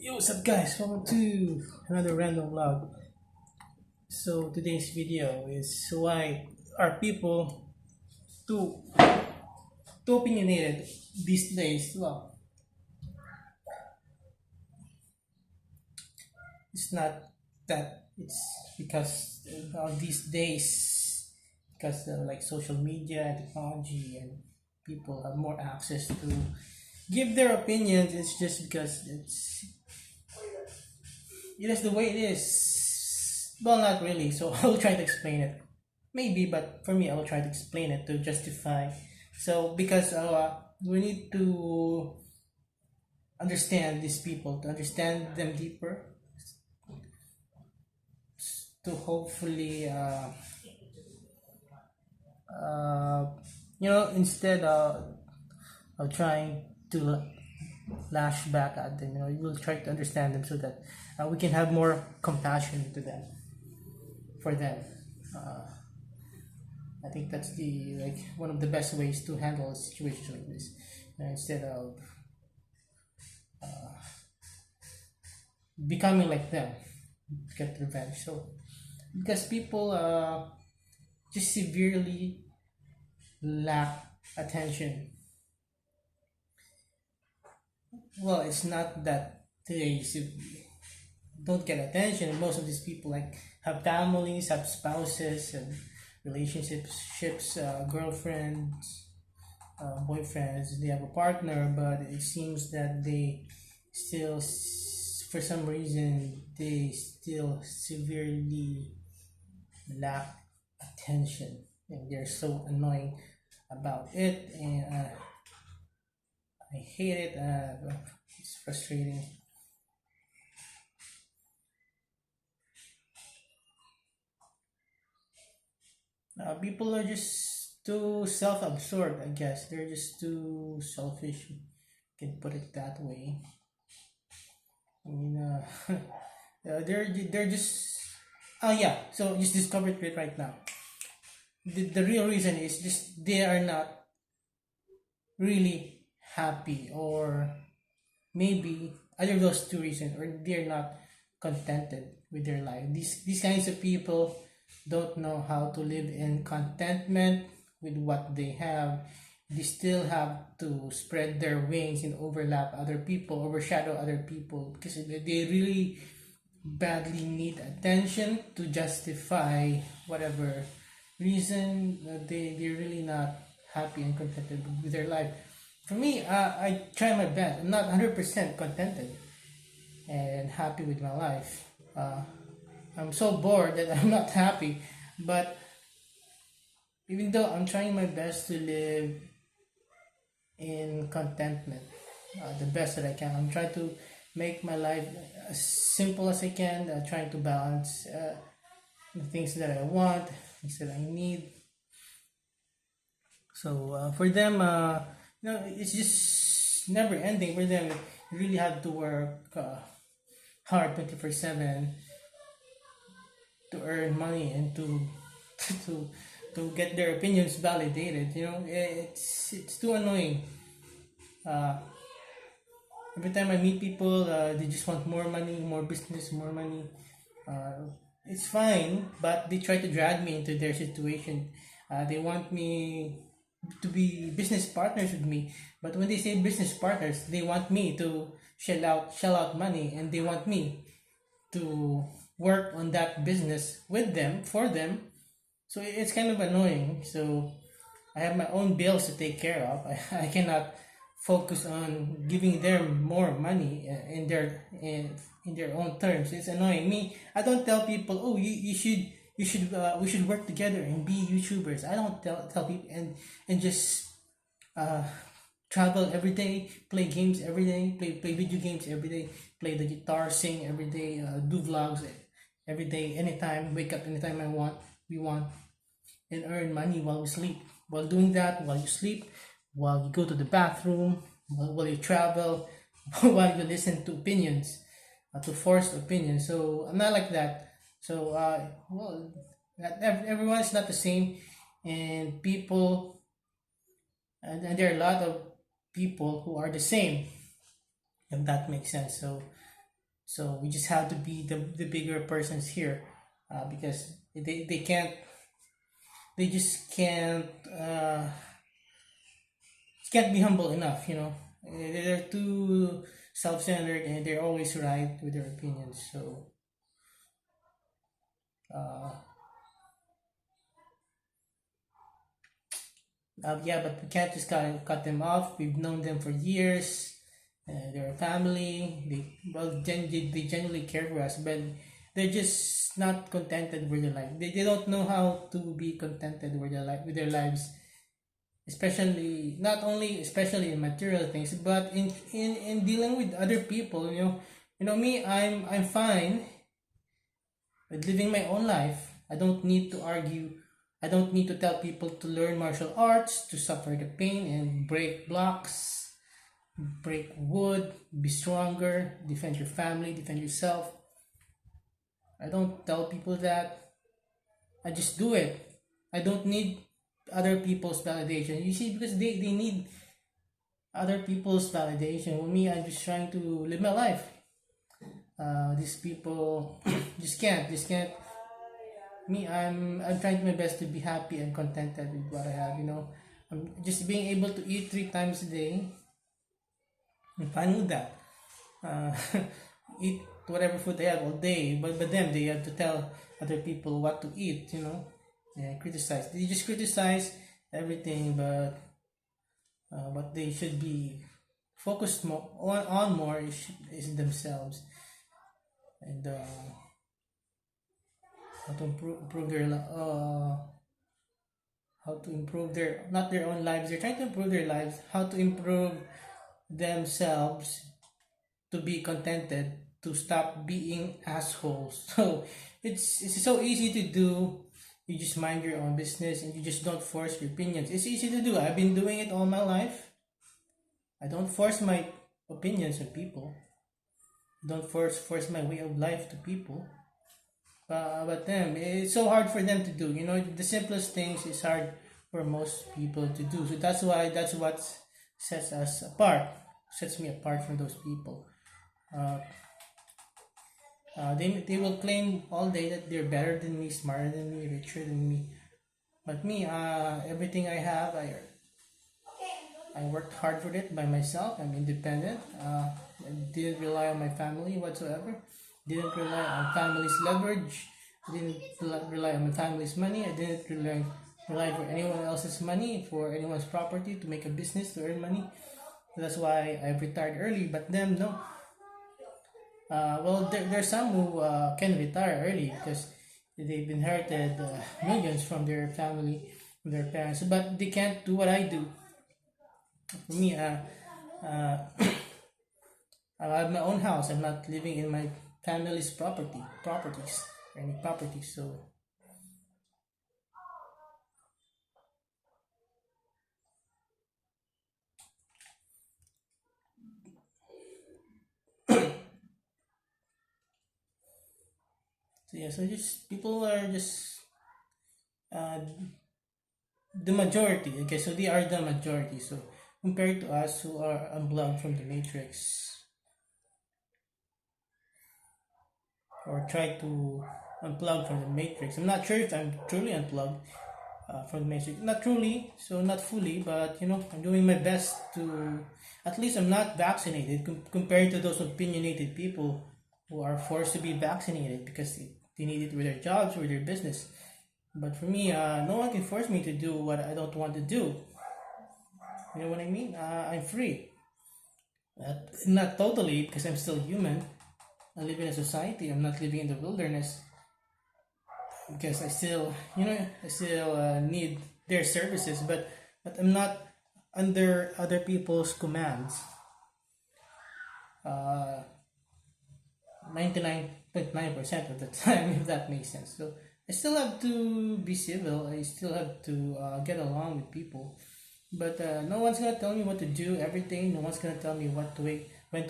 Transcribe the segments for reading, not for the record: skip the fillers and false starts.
Yo, what's up guys? Welcome to another random vlog. So today's video is why are people too too opinionated these days? Well, it's not that it's because these days because like social media and technology and people have more access to give their opinions. It's just because it is the way it is. Well, not really. So I'll try to explain it. Maybe, but for me, I will try to explain it to justify. So because we need to understand these people, to understand them deeper, to hopefully, uh, instead of trying to lash back at them, you will try to understand them so that we can have more compassion to them, for them. Uh, I think that's the like one of the best ways to handle a situation like this, instead of becoming like them, get revenge. So because people just severely lack attention. Well, it's not that they don't get attention. Most of these people like have families, have spouses, and relationships, ships, girlfriends, boyfriends. They have a partner, but it seems that they still, for some reason, they still severely lack attention, and they're so annoying about it, and I hate it. It's frustrating. People are just too self-absorbed. I guess they're just too selfish. You can put it that way. I mean, they're just. Oh yeah. So just discovered it right now. The real reason is just they are not really happy, or maybe either of those two reasons, or they're not contented with their life. These kinds of people don't know how to live in contentment with what they have. They still have to spread their wings and overlap other people, overshadow other people, because they really badly need attention to justify whatever reason. They're really not happy and contented with their life. For me, I try my best. I'm not 100% contented and happy with my life. I'm so bored that I'm not happy. But even though I'm trying my best to live in contentment, the best that I can, I'm trying to make my life as simple as I can. Trying to balance the things that I want, things that I need. So for them, it's just never ending for them. You really have to work hard 24/7 to earn money and to to to get their opinions validated. It's too annoying. Uh, every time I meet people, they just want more money, more business, more money. It's fine, but they try to drag me into their situation. They want me to be business partners with me, but when they say business partners, they want me to shell out money, and they want me to work on that business with them, for them. So it's kind of annoying. So I have my own bills to take care of. I cannot focus on giving them more money in their own terms. It's annoying me. I don't tell people, oh, you should we should work together and be YouTubers. I don't tell people and just uh, travel every day, play games every day, play video games every day, play the guitar, sing every day, do vlogs every day, anytime, wake up anytime we want, and earn money while we sleep. While doing that, while you sleep, while you go to the bathroom, while you travel, while you listen to opinions, to forced opinions. So I'm not like that. So well, everyone is not the same, and people, and there are a lot of people who are the same, if that makes sense. So So we just have to be the bigger persons here, because they can't, they just can't be humble enough, you know. They're too self-centered and they're always right with their opinions. So uh, yeah, but we can't just cut them off. We've known them for years. They're a family. They genuinely care for us, but they're just not contented with their life. They don't know how to be contented with their life, with their lives, especially not only especially in material things, but in dealing with other people. Me. I'm fine with living my own life. I don't need to argue. I don't need to tell people to learn martial arts, to suffer the pain and break blocks, break wood, be stronger, defend your family, defend yourself. I don't tell people that. I just do it. I don't need other people's validation. You see, because they need other people's validation. With me, I'm just trying to live my life. These people just can't. Me, I'm trying my best to be happy and contented with what I have. I'm just being able to eat 3 times a day. I'm fine with that. Uh, eat whatever food they have all day, but them they have to tell other people what to eat. And criticize. They just criticize everything, but what they should be focused on more is themselves, and how to improve how to improve their, not their own lives. They're trying to improve their lives. How to improve themselves to be contented, to stop being assholes. So it's so easy to do. You just mind your own business and you just don't force your opinions. It's easy to do. I've been doing it all my life. I don't force my opinions on people. I don't force my way of life to people. But them, it's so hard for them to do. The simplest things is hard for most people to do. So that's what sets us apart, sets me apart from those people. Uh, they will claim all day that they're better than me, smarter than me, richer than me. But me, everything I have, I worked hard for it by myself. I'm independent. I didn't rely on my family whatsoever. Didn't rely on family's leverage. Didn't rely on my family's money. I didn't rely for anyone else's money, for anyone's property to make a business to earn money. That's why I retired early. But them, no. Well, there's some who can retire early because they've inherited millions from their family, from their parents. But they can't do what I do. For me, uh, I have my own house. I'm not living in my family's properties, or any properties. So yeah, so just people are just uh, the majority. Okay, so they are the majority. So compared to us who are unplugged from the matrix, or try to unplug from the matrix. I'm not sure if I'm truly unplugged from the matrix. Not truly, so not fully, but I'm doing my best to. At least I'm not vaccinated compared to those opinionated people who are forced to be vaccinated because they need it with their jobs or their business. But for me, no one can force me to do what I don't want to do. You know what I mean? I'm free. Not totally, because I'm still human. I live in a society. I'm not living in the wilderness because I still need their services, but I'm not under other people's commands. 99.9% of the time, if that makes sense. So I still have to be civil. I still have to get along with people, but no one's gonna tell me what to do every day. No one's gonna tell me when to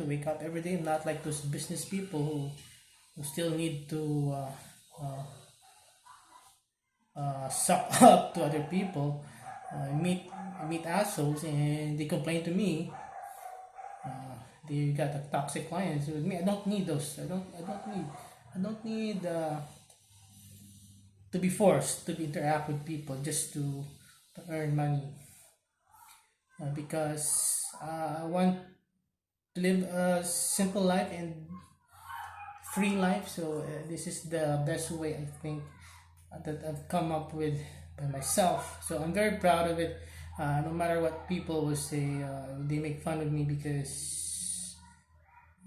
wake up every day. I'm not like those business people who still need to suck up to other people. Meet assholes and they complain to me. You got the toxic clients with me. I don't need those. I don't need to be forced to interact with people just to earn money. Because I want to live a simple life and free life. So this is the best way I think that I've come up with by myself. So I'm very proud of it. No matter what people will say, they make fun of me because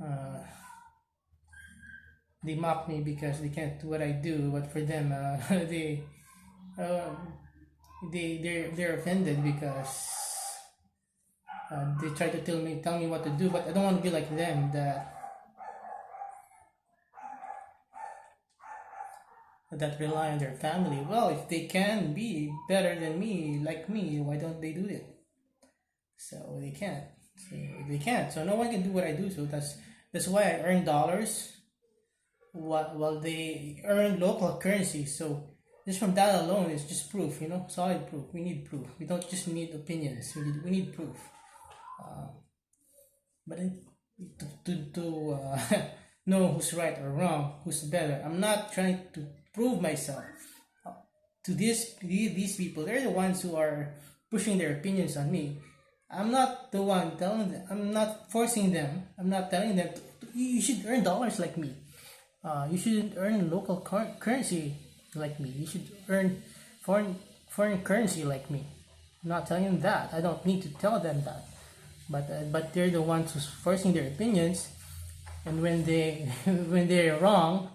uh, they mock me because they can't do what I do. But for them, uh, they're offended because they try to tell me what to do. But I don't want to be like them that rely on their family. Well, if they can be better than me, like me, why don't they do it? So they can't. So they can't. So no one can do what I do. So that's why I earn dollars while they earn local currency. So just from that alone, it's just proof. Solid proof. We need proof. We don't just need opinions. We need proof. But to know who's right or wrong, who's better. I'm not trying to prove myself to these people. They're the ones who are pushing their opinions on me. I'm not the one telling them. I'm not forcing them. I'm not telling them you should earn dollars like me. You shouldn't earn local currency like me. You should earn foreign currency like me. I'm not telling them that. I don't need to tell them that. But they're the ones who's forcing their opinions, and when they when they're wrong,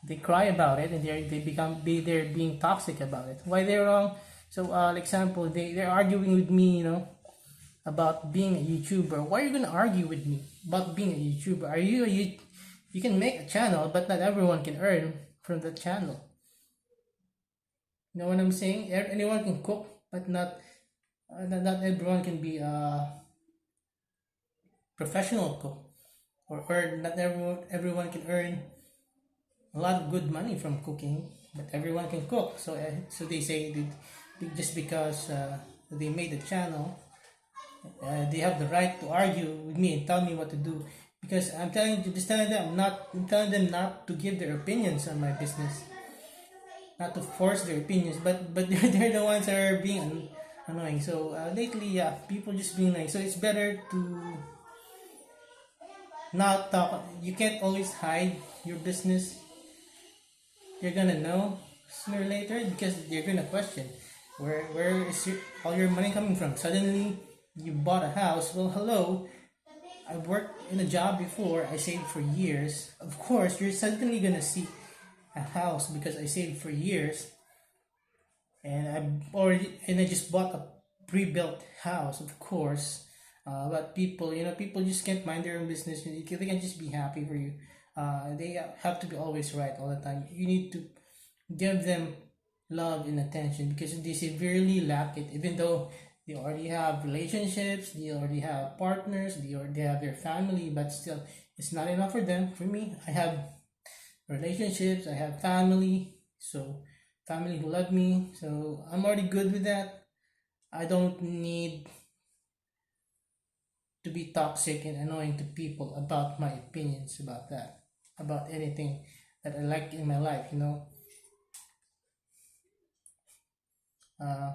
they cry about it, and they're being toxic about it. Why they're wrong? So, example, they're arguing with me, about being a YouTuber. Why are you gonna argue with me about being a YouTuber? You can make a channel, but not everyone can earn from the channel. You know what I'm saying? Anyone can cook, but not everyone can be a professional cook, or earn. Not everyone can earn a lot of good money from cooking, but everyone can cook. So they say that just because they made a channel, they have the right to argue with me and tell me what to do. Because I'm telling them not to give their opinions on my business, not to force their opinions. But they're the ones that are being annoying. So lately, yeah, people just being like. So it's better to not talk. You can't always hide your business. You're gonna know sooner or later because you're gonna question where is all your money coming from. Suddenly you bought a house. Well, hello, I worked in a job before. I saved for years. Of course, you're suddenly gonna see a house because I saved for years, and I just bought a pre-built house. Of course, but people just can't mind their own business. They can just be happy for you. They have to be always right all the time. You need to give them love and attention because they severely lack it. Even though they already have relationships, they already have partners, they already have their family, but still, it's not enough for them. For me, I have relationships, I have family, so family who love me, so I'm already good with that. I don't need to be toxic and annoying to people about my opinions about that, about anything that I like in my life. Uh,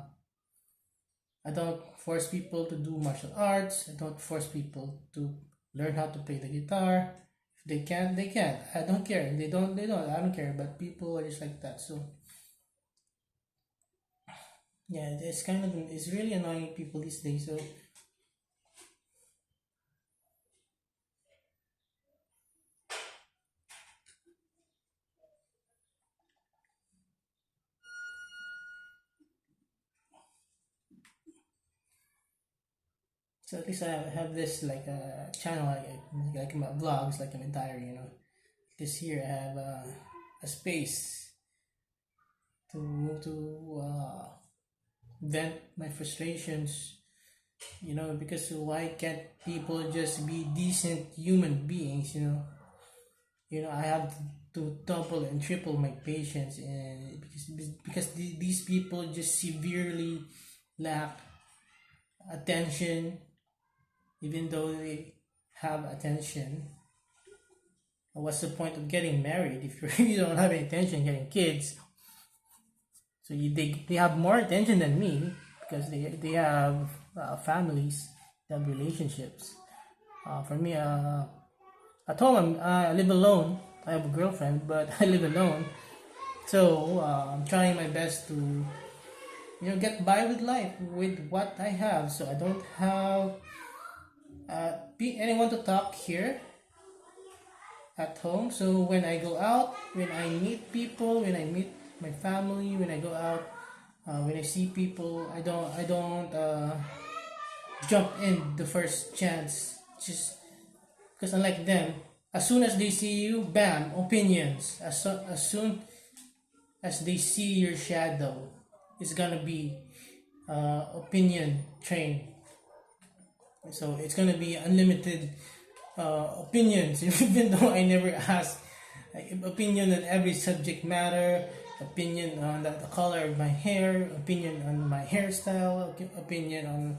I don't force people to do martial arts. I don't force people to learn how to play the guitar. If they can't, they can't. I don't care. If they don't. I don't care. But people are just like that. So yeah, it's really annoying people these days. So at least I have this like a channel like my vlogs, like my diary. This here I have a space to vent my frustrations. Because why can't people just be decent human beings? I have to double and triple my patience, and because these people just severely lack attention, even though they have attention, what's the point of getting married if you you don't have any attention getting kids? So they have more attention than me because they have families, they have relationships. For me, at home I live alone. I have a girlfriend, but I live alone. So I'm trying my best to get by with life with what I have. So I don't have anyone to talk here at home. So when I go out, when I meet people, when I meet my family, when I go out, when I see people, I don't jump in the first chance. Just because unlike them, as soon as they see you, bam, opinions. As soon as they see your shadow, it's gonna be opinion train. So it's gonna be unlimited opinions, even though I never ask. Like, opinion on every subject matter, opinion on the color of my hair, opinion on my hairstyle, opinion on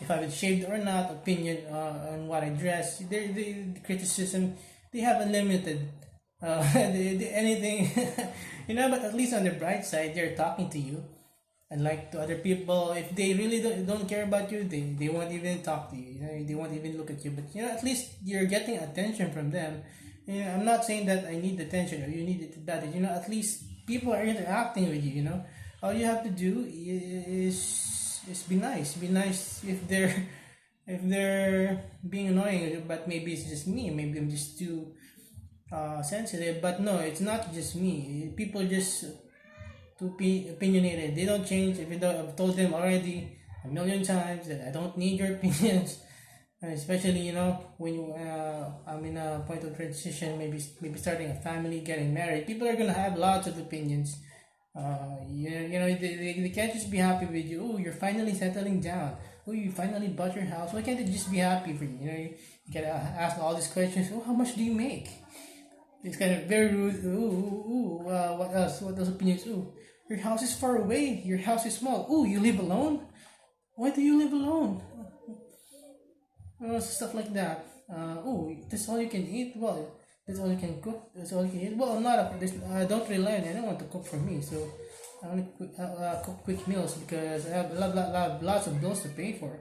if I would shaved or not, opinion on what I dress. The criticism, they have unlimited. Anything, but at least on the bright side, they're talking to you. And like to other people, if they really don't care about you, they won't even talk to you. They won't even look at you. But at least you're getting attention from them. I'm not saying that I need attention or you need it that. At least people are interacting with you. All you have to do is be nice. Be nice if they're being annoying. But maybe it's just me. Maybe I'm just too sensitive. But no, it's not just me. People just to be opinionated. They don't change. Even though I've told them already a million times that I don't need your opinions. Especially when I'm in a point of transition, maybe starting a family, getting married. People are gonna have lots of opinions. They can't just be happy with you. Oh, you're finally settling down. Oh, you finally bought your house. Why can't they just be happy for you? You gotta ask all these questions. Oh, how much do you make? It's kind of very rude. What else? What else opinions? Ooh, your house is far away. Your house is small. Ooh, you live alone? Why do you live alone? Stuff like that. That's all you can eat? Well, that's all you can cook? That's all you can eat? Well, I'm not I don't rely on anyone to cook for me. So I only cook quick meals because I have lots of bills to pay for.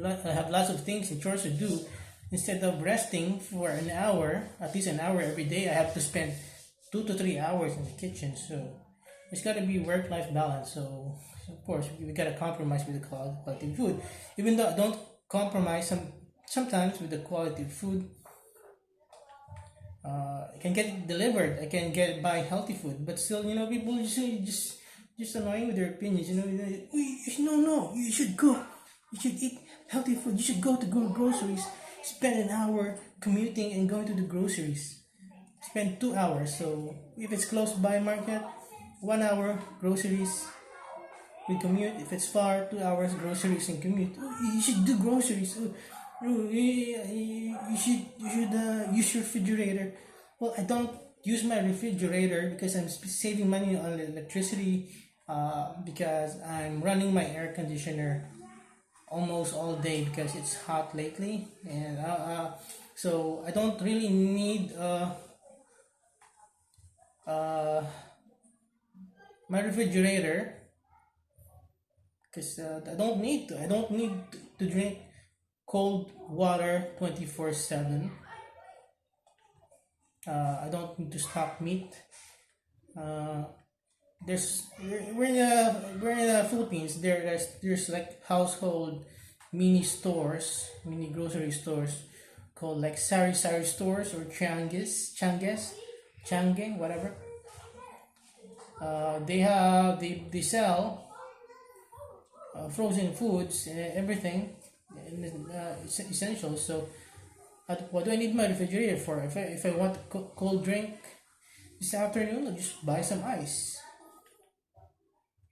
I have lots of things and chores to do. Instead of resting for an hour, at least an hour every day, I have to spend 2 to 3 hours in the kitchen. So it's got to be work-life balance. So of course we got to compromise with the quality of food. Even though I don't compromise sometimes with the quality of food, I can get it delivered. I can get buy healthy food, but still, people just annoying with their opinions. No, you should go. You should eat healthy food. You should go to groceries. Spend an hour commuting and going to the groceries. Spend 2 hours. So if it's close by market, 1 hour groceries. We commute. If it's far, 2 hours groceries and commute. You should do groceries. You should use your refrigerator. Well, I don't use my refrigerator because I'm saving money on electricity. Because I'm running my air conditioner almost all day because it's hot lately, and so I don't really need my refrigerator because I don't need to drink cold water 24/7. I don't need to stock meat. We're in the Philippines. There's like household mini grocery stores called like sari sari stores or change, whatever. They sell frozen foods and everything, and essentials. So what do I need my refrigerator for? If I want a cold drink this afternoon, I'll just buy some ice.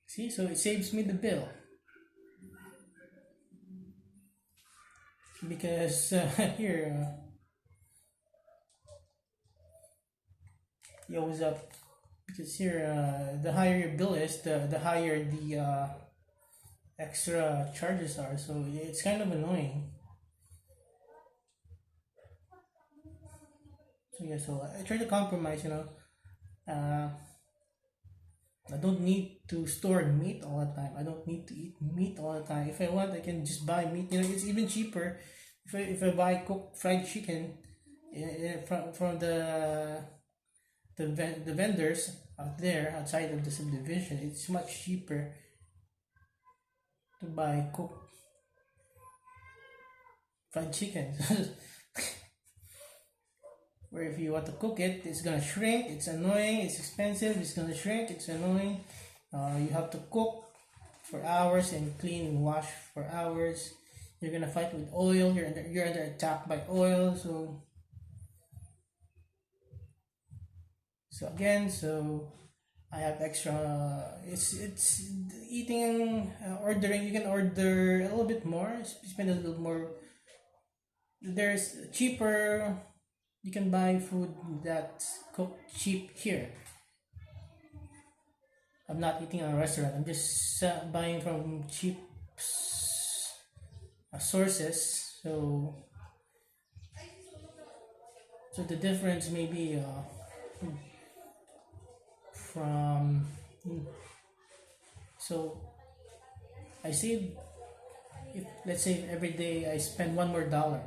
See, so it saves me the bill. Because here, yo, what's up? Because here, the higher your bill is, the higher the extra charges are. So it's kind of annoying. So yeah, so I try to compromise. Uh, I don't need to store meat all the time. I don't need to eat meat all the time. If I want, I can just buy meat. It's even cheaper if I buy cooked fried chicken from the vendors out there outside of the subdivision. It's much cheaper to buy cooked fried chicken. Where if you want to cook it, it's gonna shrink. It's annoying. It's expensive. It's gonna shrink. It's annoying. You have to cook for hours and clean and wash for hours. You're gonna fight with oil. You're under attack by oil. So I have extra. It's eating, ordering. You can order a little bit more. Spend a little more. There's cheaper. You can buy food that's cooked cheap here. I'm not eating at a restaurant. I'm just buying from cheap sources. So the difference may be from so I save, if let's say every day I spend $1 more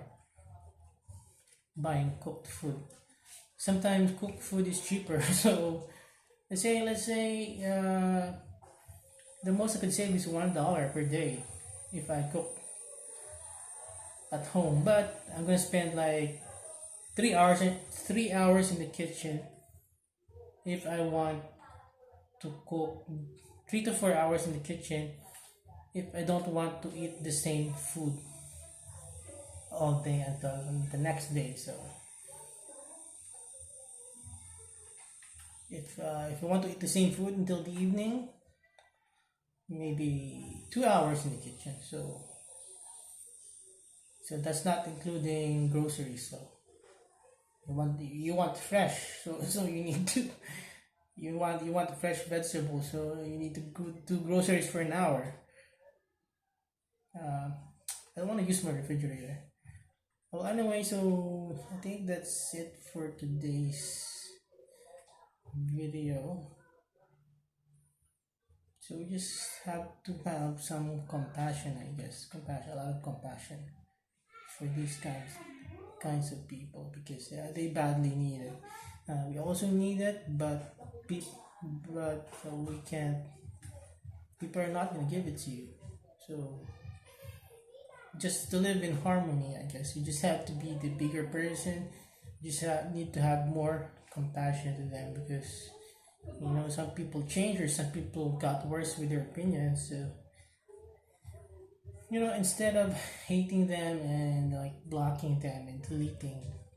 buying cooked food. Sometimes cooked food is cheaper. So let's say the most I can save is $1 per day if I cook at home. But I'm gonna spend like 3 hours in the kitchen if I want to cook, 3 to 4 hours in the kitchen if I don't want to eat the same food all day until the next day. So if you want to eat the same food until the evening, maybe 2 hours in the kitchen. So that's not including groceries. So you want fresh. So you need to you want fresh vegetables. So you need to go do groceries for an hour. Uh, I don't want to use my refrigerator. Well, anyway, so I think that's it for today's video. So we just have to have some compassion, I guess. A lot of compassion for these kinds of people, because they badly need it. We also need it, but we can't. People are not gonna give it to you. So just to live in harmony, I guess you just have to be the bigger person. You just need to have more compassion to them, because some people change, or some people got worse with their opinions. So instead of hating them and like blocking them and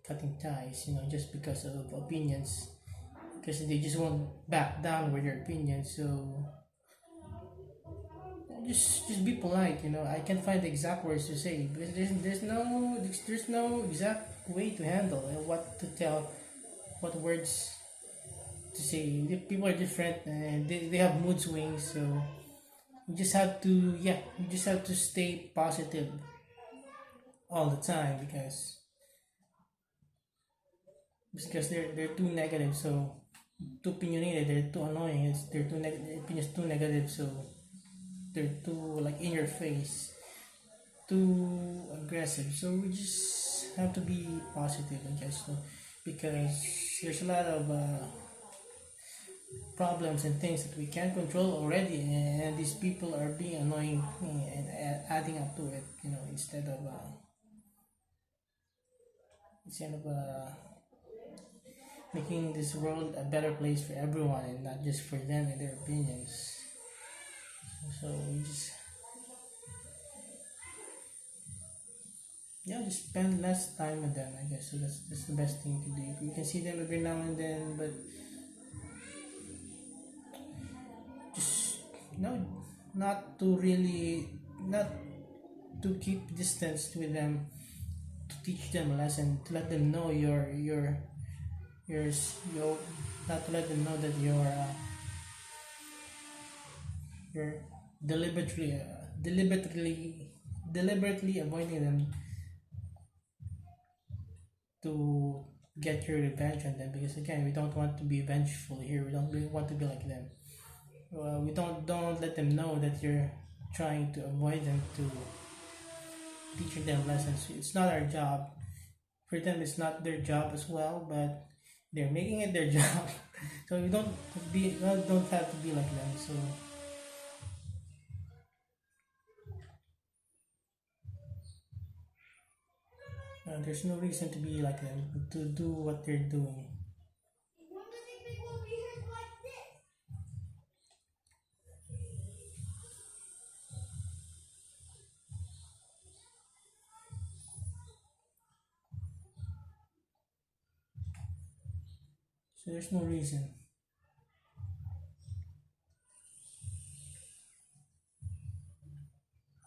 cutting ties, just because of opinions, because they just won't back down with their opinions. So just be polite. I can't find the exact words to say, because there's no exact way to handle and what to tell, what words to say. The people are different, and they have mood swings. So you just have to stay positive all the time, because they're too negative. So too opinionated, they're too annoying. They're too opinions too negative. So they're too like in your face, too aggressive. So we just have to be positive, I guess. So, because there's a lot of problems and things that we can't control already, and these people are being annoying and adding up to it. Instead of making this world a better place for everyone, and not just for them and their opinions. So we just spend less time with them, I guess. So that's the best thing to do. You can see them every now and then, but just not to really, not to keep distance with them, to teach them a lesson, to let them know you're not to let them know that you're deliberately deliberately avoiding them to get your revenge on them, because again, we don't want to be vengeful here. We don't really want to be like them. We don't let them know that you're trying to avoid them, to teaching them lessons. It's not our job. For them, it's not their job as well, but they're making it their job. So we don't have to be like them. So there's no reason to be like them, to do what they're doing. So there's no reason.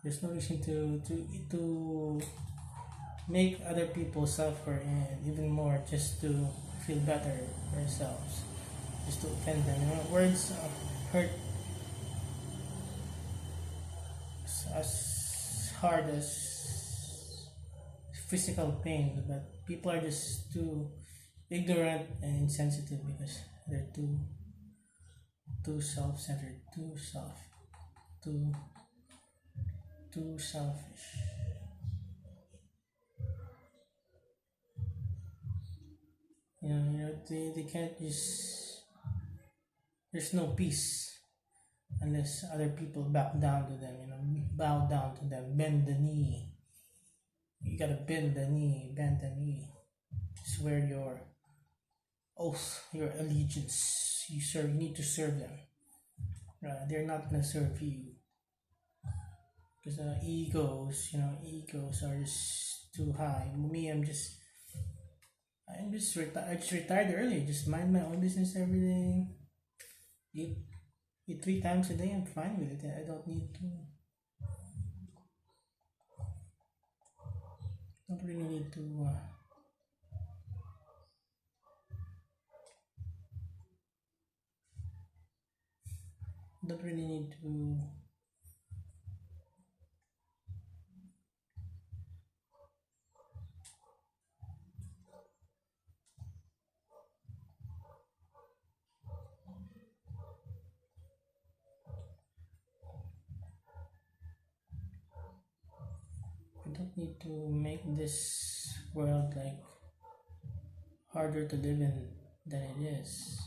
There's no reason to make other people suffer, and even more just to feel better ourselves, just to offend them. Words hurt as hard as physical pain, but people are just too ignorant and insensitive, because they're too self-centered, too too selfish. They can't just. There's no peace unless other people back down to them. Bow down to them, bend the knee. You gotta bend the knee. Swear your oath, your allegiance. You need to serve them. They're not gonna serve you, because egos are just too high. Me, I just retired early. Just mind my own business, everything. Eat, eat 3 times a day. I'm fine with it. I don't really need to. Don't really need to. I don't need to make this world like harder to live in than it is.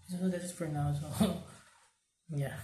So that's it for now. So yeah.